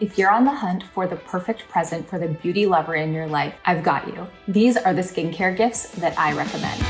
If you're on the hunt for the perfect present for the beauty lover in your life, I've got you. These are the skincare gifts that I recommend.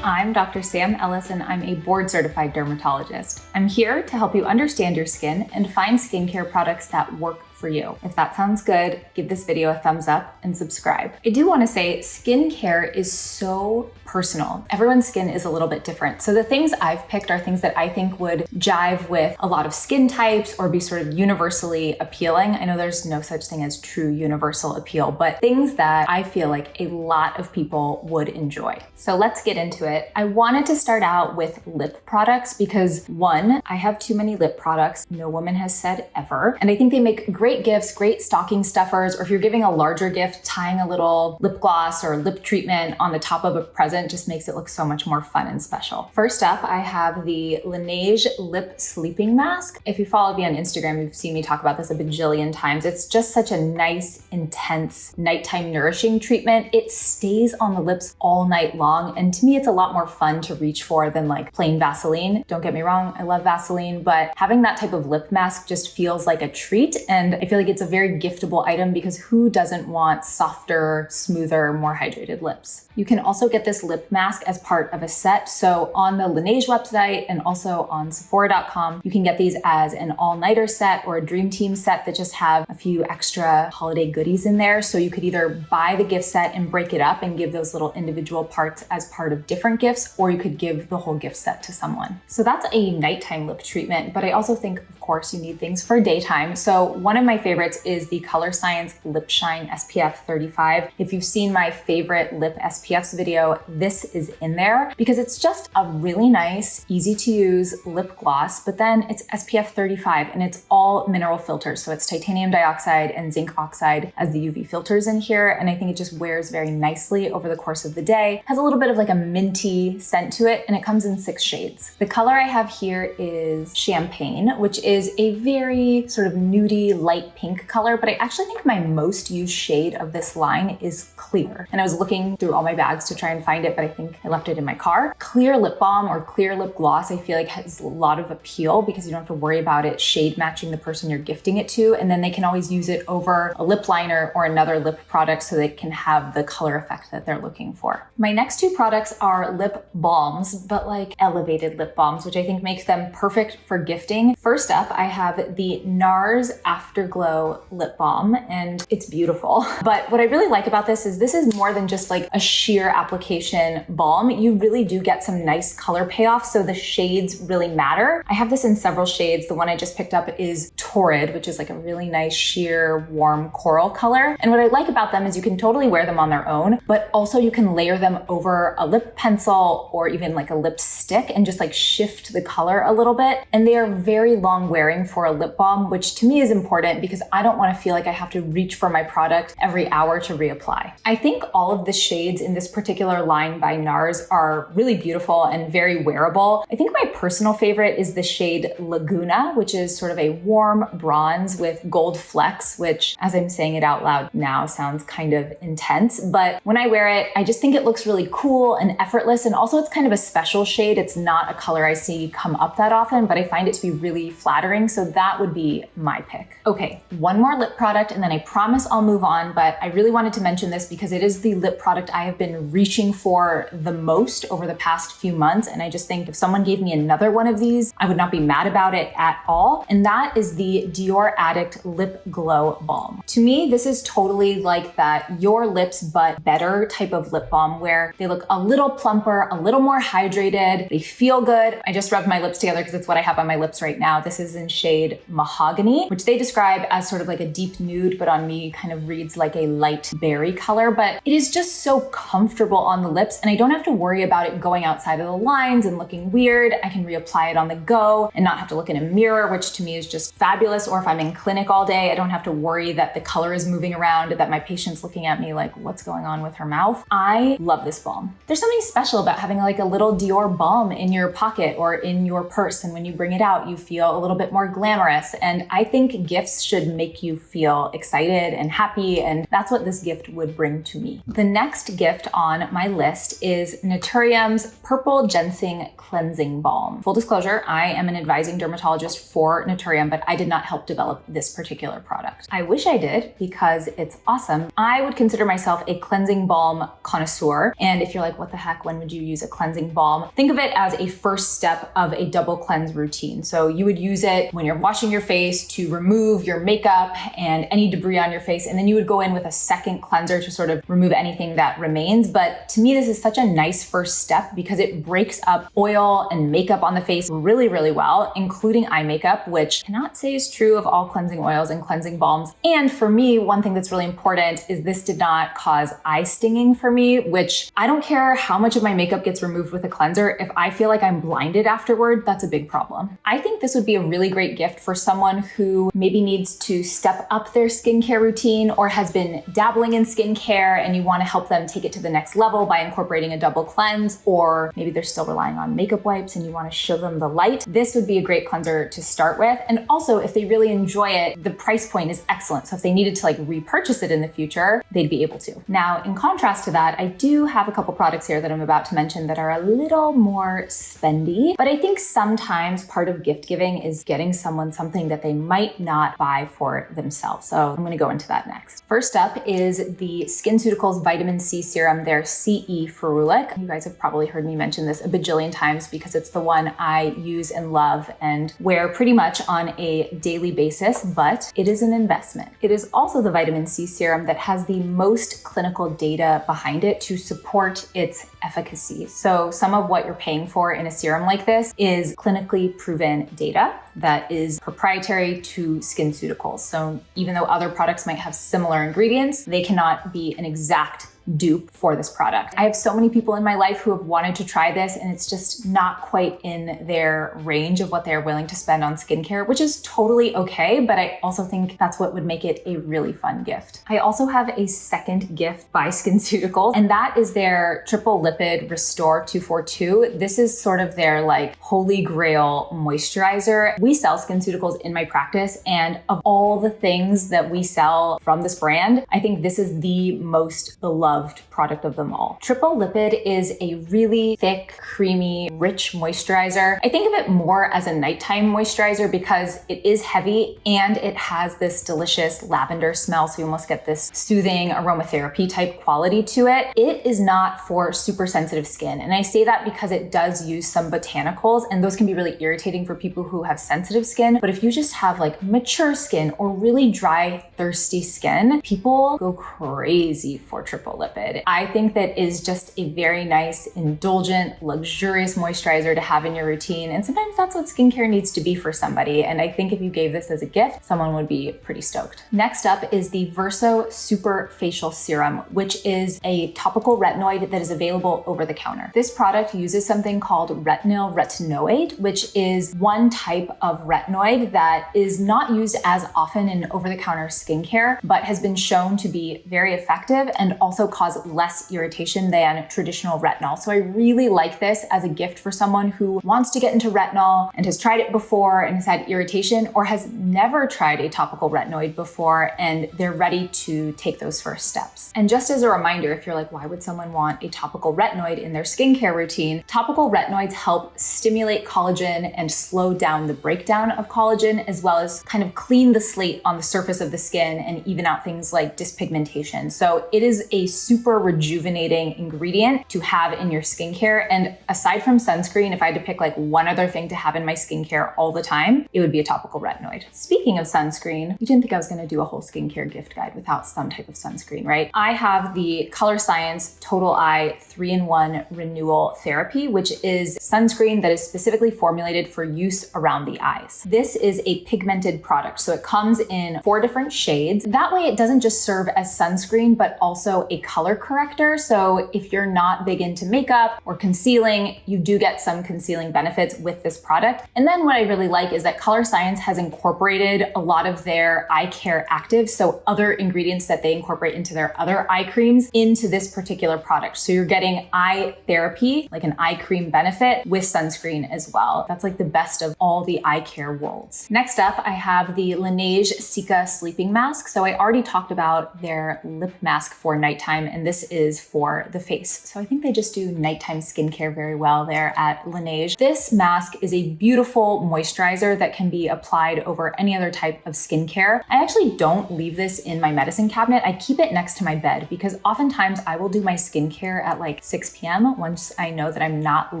I'm Dr. Sam Ellis, and I'm a board-certified dermatologist. I'm here to help you understand your skin and find skincare products that work for you. If that sounds good, give this video a thumbs up and subscribe. I do want to say skincare is so personal. Everyone's skin is a little bit different. So the things I've picked are things that I think would jive with a lot of skin types or be sort of universally appealing. I know there's no such thing as true universal appeal, but things that I feel like a lot of people would enjoy. So let's get into it. I wanted to start out with lip products because one, I have too many lip products. No woman has said ever. And I think they make great gifts, great stocking stuffers, or if you're giving a larger gift, tying a little lip gloss or lip treatment on the top of a present just makes it look so much more fun and special. First up, I have the Laneige Lip Sleeping Mask. If you follow me on Instagram, you've seen me talk about this a bajillion times. It's just such a nice, intense, nighttime nourishing treatment. It stays on the lips all night long, and to me, it's a lot more fun to reach for than like plain Vaseline. Don't get me wrong, I love Vaseline, but having that type of lip mask just feels like a treat, and I feel like it's a very giftable item because who doesn't want softer, smoother, more hydrated lips? You can also get this lip mask as part of a set. So on the Laneige website and also on Sephora.com, you can get these as an all-nighter set or a dream team set that just have a few extra holiday goodies in there. So you could either buy the gift set and break it up and give those little individual parts as part of different gifts, or you could give the whole gift set to someone. So that's a nighttime lip treatment, but I also think, of course, you need things for daytime. So one of my favorites is the Color Science Lip Shine SPF 35. If you've seen my favorite lip SPFs video, this is in there because it's just a really nice, easy to use lip gloss, but then it's SPF 35 and it's all mineral filters. So it's titanium dioxide and zinc oxide as the UV filters in here. And I think it just wears very nicely over the course of the day. Has a little bit of like a minty scent to it, and it comes in 6 shades. The color I have here is Champagne, which is a very sort of nudie light pink color, but I actually think my most used shade of this line is Clear. And I was looking through all my bags to try and find it, but I think I left it in my car. Clear lip balm or clear lip gloss, I feel like has a lot of appeal because you don't have to worry about it shade matching the person you're gifting it to. And then they can always use it over a lip liner or another lip product so they can have the color effect that they're looking for. My next 2 products are lip balms, but like elevated lip balms, which I think makes them perfect for gifting. First up, I have the NARS Afterglow Lip Balm, and it's beautiful. But what I really like about this is more than just like a sheer application balm. You really do get some nice color payoff, so the shades really matter. I have this in several shades. The one I just picked up is Torrid, which is like a really nice sheer warm coral color. And what I like about them is you can totally wear them on their own, but also you can layer them over a lip pencil or even like a lipstick and just like shift the color a little bit. And they are very long wearing for a lip balm, which to me is important because I don't want to feel like I have to reach for my product every hour to reapply. I think all of the shades in this particular line by NARS are really beautiful and very wearable. I think my personal favorite is the shade Laguna, which is sort of a warm bronze with gold flecks, which as I'm saying it out loud now sounds kind of intense. But when I wear it, I just think it looks really cool and effortless. And also it's kind of a special shade. It's not a color I see come up that often, but I find it to be really flattering. So that would be my pick. Okay, one more lip product and then I promise I'll move on, but I really wanted to mention this because it is the lip product I have been reaching for the most over the past few months. And I just think if someone gave me another one of these, I would not be mad about it at all. And that is the Dior Addict Lip Glow Balm. To me, this is totally like that Your Lips But Better type of lip balm where they look a little plumper, a little more hydrated, they feel good. I just rubbed my lips together because it's what I have on my lips right now. This is in shade Mahogany, which they describe as sort of like a deep nude, but on me kind of reads like a light berry color. But it is just so comfortable on the lips and I don't have to worry about it going outside of the lines and looking weird. I can reapply it on the go and not have to look in a mirror, which to me is just fabulous. Or if I'm in clinic all day, I don't have to worry that the color is moving around, that my patient's looking at me like, what's going on with her mouth? I love this balm. There's something special about having like a little Dior balm in your pocket or in your purse. And when you bring it out, you feel a little bit bit more glamorous. And I think gifts should make you feel excited and happy, and that's what this gift would bring to me. The next gift on my list is NATURIUM's Purple Ginseng Cleansing Balm. Full disclosure, I am an advising dermatologist for NATURIUM, but I did not help develop this particular product. I wish I did because it's awesome. I would consider myself a cleansing balm connoisseur. And if you're like, what the heck, when would you use a cleansing balm? Think of it as a first step of a double cleanse routine. So you would use it when you're washing your face to remove your makeup and any debris on your face. And then you would go in with a second cleanser to sort of remove anything that remains. But to me, this is such a nice first step because it breaks up oil and makeup on the face really, really well, including eye makeup, which I cannot say is true of all cleansing oils and cleansing balms. And for me, one thing that's really important is this did not cause eye stinging for me, which I don't care how much of my makeup gets removed with a cleanser. If I feel like I'm blinded afterward, that's a big problem. I think this would be a really great gift for someone who maybe needs to step up their skincare routine or has been dabbling in skincare and you want to help them take it to the next level by incorporating a double cleanse, or maybe they're still relying on makeup wipes and you want to show them the light. This would be a great cleanser to start with. And also, if they really enjoy it, the price point is excellent. So if they needed to like repurchase it in the future, they'd be able to. Now, in contrast to that, I do have a couple products here that I'm about to mention that are a little more spendy, but I think sometimes part of gift giving is getting someone something that they might not buy for themselves. So I'm going to go into that next. First up is the SkinCeuticals Vitamin C Serum, their CE Ferulic. You guys have probably heard me mention this a bajillion times because it's the one I use and love and wear pretty much on a daily basis, but it is an investment. It is also the vitamin C serum that has the most clinical data behind it to support its efficacy. So some of what you're paying for in a serum like this is clinically proven data that is proprietary to SkinCeuticals. So even though other products might have similar ingredients, they cannot be an exact dupe for this product. I have so many people in my life who have wanted to try this and it's just not quite in their range of what they're willing to spend on skincare, which is totally okay, but I also think that's what would make it a really fun gift. I also have a second gift by SkinCeuticals, and that is their Triple Lipid Restore 242. This is sort of their like holy grail moisturizer. We sell SkinCeuticals in my practice, and of all the things that we sell from this brand, I think this is the most beloved product of them all. Triple Lipid is a really thick, creamy, rich moisturizer. I think of it more as a nighttime moisturizer because it is heavy and it has this delicious lavender smell, so you almost get this soothing aromatherapy type quality to it. It is not for super sensitive skin, and I say that because it does use some botanicals, and those can be really irritating for people who have sensitive skin. But if you just have like mature skin or really dry, thirsty skin, people go crazy for Triple Lipid. I think that is just a very nice, indulgent, luxurious moisturizer to have in your routine. And sometimes that's what skincare needs to be for somebody. And I think if you gave this as a gift, someone would be pretty stoked. Next up is the Verso Super Facial Serum, which is a topical retinoid that is available over the counter. This product uses something called retinol retinoate, which is one type of retinoid that is not used as often in over-the-counter skincare, but has been shown to be very effective and also cause less irritation than traditional retinol. So I really like this as a gift for someone who wants to get into retinol and has tried it before and has had irritation, or has never tried a topical retinoid before and they're ready to take those first steps. And just as a reminder, if you're like, why would someone want a topical retinoid in their skincare routine? Topical retinoids help stimulate collagen and slow down the breakdown of collagen, as well as kind of clean the slate on the surface of the skin and even out things like dyspigmentation. So it is a super rejuvenating ingredient to have in your skincare. And aside from sunscreen, if I had to pick like one other thing to have in my skincare all the time, it would be a topical retinoid. Speaking of sunscreen, you didn't think I was gonna do a whole skincare gift guide without some type of sunscreen, right? I have the Color Science Total Eye 3-in-1 Renewal Therapy, which is sunscreen that is specifically formulated for use around the eyes. This is a pigmented product, so it comes in 4 different shades. That way it doesn't just serve as sunscreen, but also a color corrector. So if you're not big into makeup or concealing, you do get some concealing benefits with this product. And then what I really like is that Color Science has incorporated a lot of their eye care actives, so other ingredients that they incorporate into their other eye creams, into this particular product. So you're getting eye therapy, like an eye cream benefit with sunscreen as well. That's like the best of all the eye care worlds. Next up, I have the Laneige Cica Sleeping Mask. So I already talked about their lip mask for nighttime, and this is for the face. So I think they just do nighttime skincare very well there at Laneige. This mask is a beautiful moisturizer that can be applied over any other type of skincare. I actually don't leave this in my medicine cabinet. I keep it next to my bed because oftentimes I will do my skincare at like 6 p.m. once I know that I'm not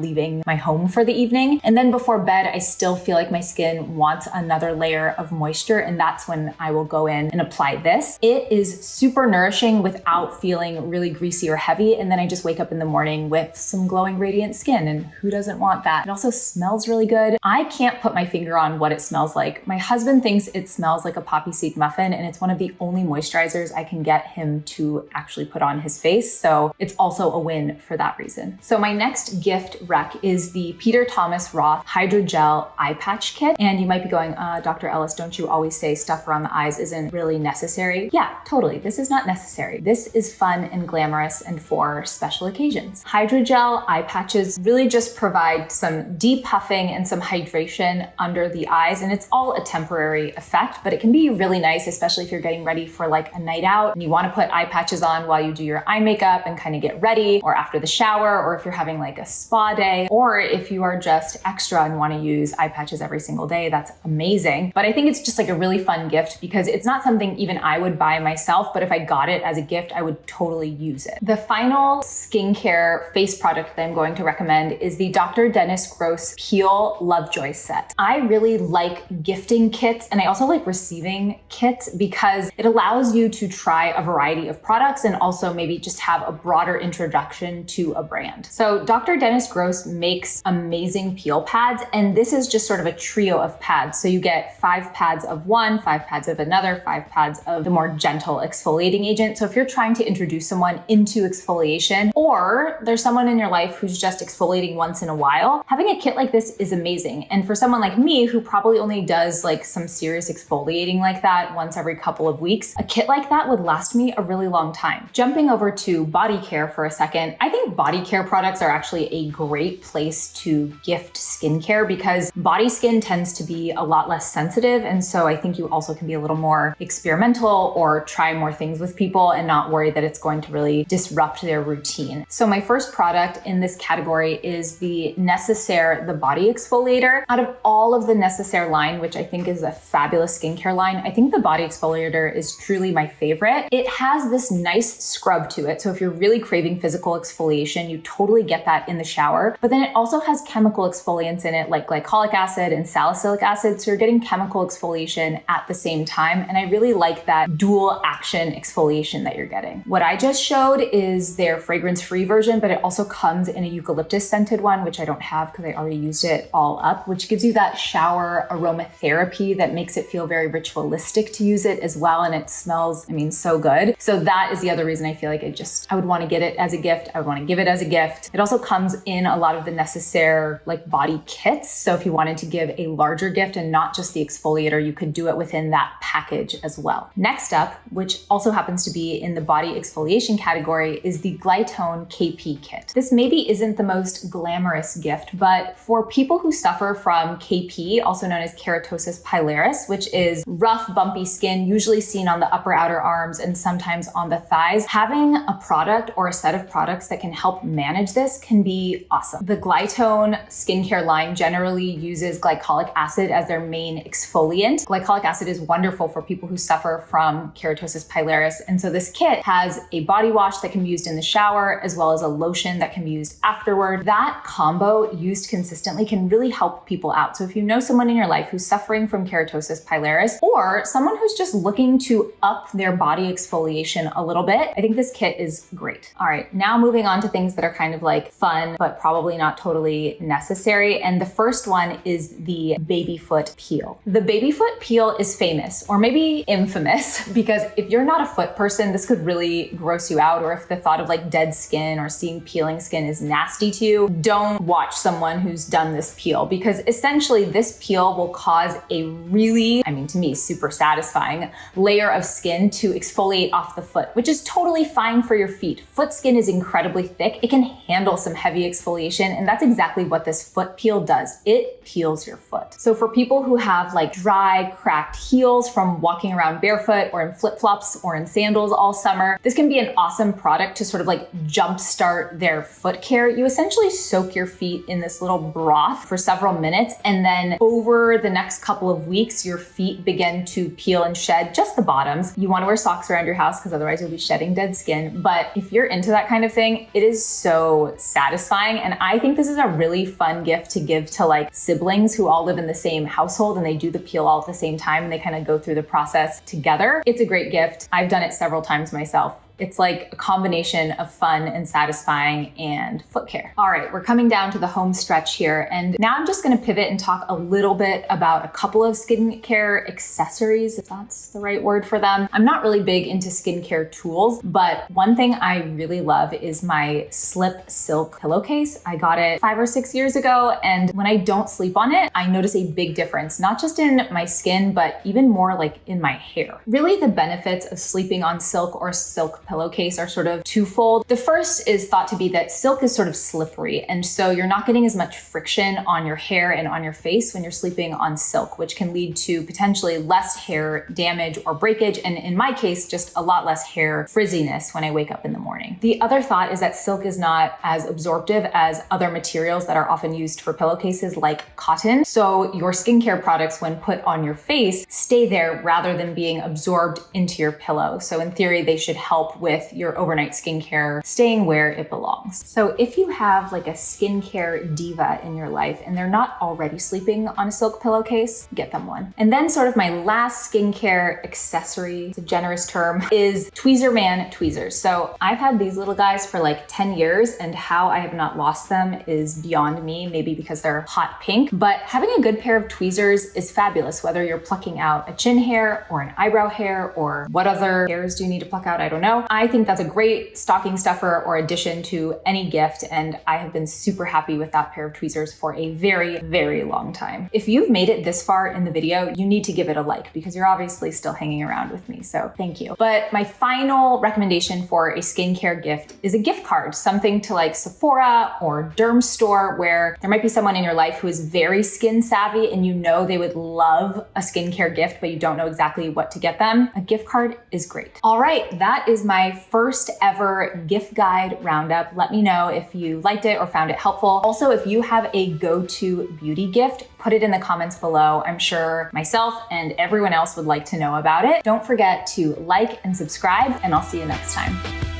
leaving my home for the evening. And then before bed, I still feel like my skin wants another layer of moisture, and that's when I will go in and apply this. It is super nourishing without feeling really greasy or heavy, and then I just wake up in the morning with some glowing, radiant skin, and who doesn't want that? It also smells really good. I can't put my finger on what it smells like. My husband thinks it smells like a poppy seed muffin, and it's one of the only moisturizers I can get him to actually put on his face, so it's also a win for that reason. So my next gift rec is the Peter Thomas Roth Hydrogel Eye Patch Kit, and you might be going, Dr. Ellis, don't you always say stuff around the eyes isn't really necessary? Yeah, totally. This is not necessary. This is fun and glamorous and for special occasions. Hydrogel eye patches really just provide some depuffing and some hydration under the eyes, and it's all a temporary effect, but it can be really nice, especially if you're getting ready for like a night out and you want to put eye patches on while you do your eye makeup and kind of get ready, or after the shower, or if you're having like a spa day, or if you are just extra and want to use eye patches every single day, that's amazing. But I think it's just like a really fun gift because it's not something even I would buy myself, but if I got it as a gift, I would totally use it. The final skincare face product that I'm going to recommend is the Dr. Dennis Gross Peel Lovejoy set. I really like gifting kits, and I also like receiving kits because it allows you to try a variety of products and also maybe just have a broader introduction to a brand. So Dr. Dennis Gross makes amazing peel pads, and this is just sort of a trio of pads. So you get 5 pads of one, 5 pads of another, 5 pads of the more gentle exfoliating agent. So if you're trying to introduce someone into exfoliation, or there's someone in your life who's just exfoliating once in a while, having a kit like this is amazing. And for someone like me who probably only does like some serious exfoliating like that once every couple of weeks, a kit like that would last me a really long time. Jumping over to body care for a second, I think body care products are actually a great place to gift skincare because body skin tends to be a lot less sensitive. And so I think you also can be a little more experimental or try more things with people and not worry that it's going to really disrupt their routine. So my first product in this category is the Necessaire The Body Exfoliator. Out of all of the Necessaire line, which I think is a fabulous skincare line, I think the body exfoliator is truly my favorite. It has this nice scrub to it. So if you're really craving physical exfoliation, you totally get that in the shower. But then it also has chemical exfoliants in it like glycolic acid and salicylic acid. So you're getting chemical exfoliation at the same time. And I really like that dual action exfoliation that you're getting. What I just showed is their fragrance-free version, but it also comes in a eucalyptus scented one, which I don't have because I already used it all up, which gives you that shower aromatherapy that makes it feel very ritualistic to use it as well. And it smells, so good. So that is the other reason I feel like I would want to get it as a gift. I would want to give it as a gift. It also comes in a lot of the Necessaire like body kits. So if you wanted to give a larger gift and not just the exfoliator, you could do it within that package as well. Next up, which also happens to be in the body exfoliation category, is the Glytone KP kit. This maybe isn't the most glamorous gift, but for people who suffer from KP, also known as keratosis pilaris, which is rough, bumpy skin, usually seen on the upper outer arms and sometimes on the thighs, having a product or a set of products that can help manage this can be awesome. The Glytone skincare line generally uses glycolic acid as their main exfoliant. Glycolic acid is wonderful for people who suffer from keratosis pilaris. And so this kit has a body wash that can be used in the shower, as well as a lotion that can be used afterward. That combo used consistently can really help people out. So if you know someone in your life who's suffering from keratosis pilaris, or someone who's just looking to up their body exfoliation a little bit, I think this kit is great. All right, now moving on to things that are kind of like fun, but probably not totally necessary. And the first one is the baby foot peel. The baby foot peel is famous, or maybe infamous, because if you're not a foot person, this could really gross you out, or if the thought of like dead skin or seeing peeling skin is nasty to you, don't watch someone who's done this peel, because essentially this peel will cause a really, to me, super satisfying layer of skin to exfoliate off the foot, which is totally fine for your feet. Foot skin is incredibly thick. It can handle some heavy exfoliation, and that's exactly what this foot peel does. It peels your foot. So for people who have like dry, cracked heels from walking around barefoot or in flip-flops or in sandals all summer, this can be an awesome product to sort of like jumpstart their foot care. You essentially soak your feet in this little broth for several minutes, and then over the next couple of weeks, your feet begin to peel and shed just the bottoms. You want to wear socks around your house because otherwise you'll be shedding dead skin. But if you're into that kind of thing, it is so satisfying. And I think this is a really fun gift to give to like siblings who all live in the same household and they do the peel all at the same time and they kind of go through the process together. It's a great gift. I've done it several times myself. It's like a combination of fun and satisfying and foot care. All right, we're coming down to the home stretch here. And now I'm just gonna pivot and talk a little bit about a couple of skincare accessories, if that's the right word for them. I'm not really big into skincare tools, but one thing I really love is my Slip Silk pillowcase. I got it 5 or 6 years ago, and when I don't sleep on it, I notice a big difference, not just in my skin, but even more like in my hair. Really, the benefits of sleeping on silk or silk pillowcase are sort of twofold. The first is thought to be that silk is sort of slippery, and so you're not getting as much friction on your hair and on your face when you're sleeping on silk, which can lead to potentially less hair damage or breakage, and in my case, just a lot less hair frizziness when I wake up in the morning. The other thought is that silk is not as absorptive as other materials that are often used for pillowcases like cotton, so your skincare products, when put on your face, stay there rather than being absorbed into your pillow. So in theory, they should help with your overnight skincare staying where it belongs. So if you have like a skincare diva in your life and they're not already sleeping on a silk pillowcase, get them one. And then sort of my last skincare accessory, it's a generous term, is Tweezer Man tweezers. So I've had these little guys for like 10 years and how I have not lost them is beyond me, maybe because they're hot pink, but having a good pair of tweezers is fabulous, whether you're plucking out a chin hair or an eyebrow hair or what other hairs do you need to pluck out, I don't know. I think that's a great stocking stuffer or addition to any gift, and I have been super happy with that pair of tweezers for a very, very long time. If you've made it this far in the video, you need to give it a like because you're obviously still hanging around with me, so thank you. But my final recommendation for a skincare gift is a gift card, something to like Sephora or Derm Store, where there might be someone in your life who is very skin savvy and you know they would love a skincare gift, but you don't know exactly what to get them. A gift card is great. All right, that is my first ever gift guide roundup. Let me know if you liked it or found it helpful. Also, if you have a go-to beauty gift, put it in the comments below. I'm sure myself and everyone else would like to know about it. Don't forget to like and subscribe, and I'll see you next time.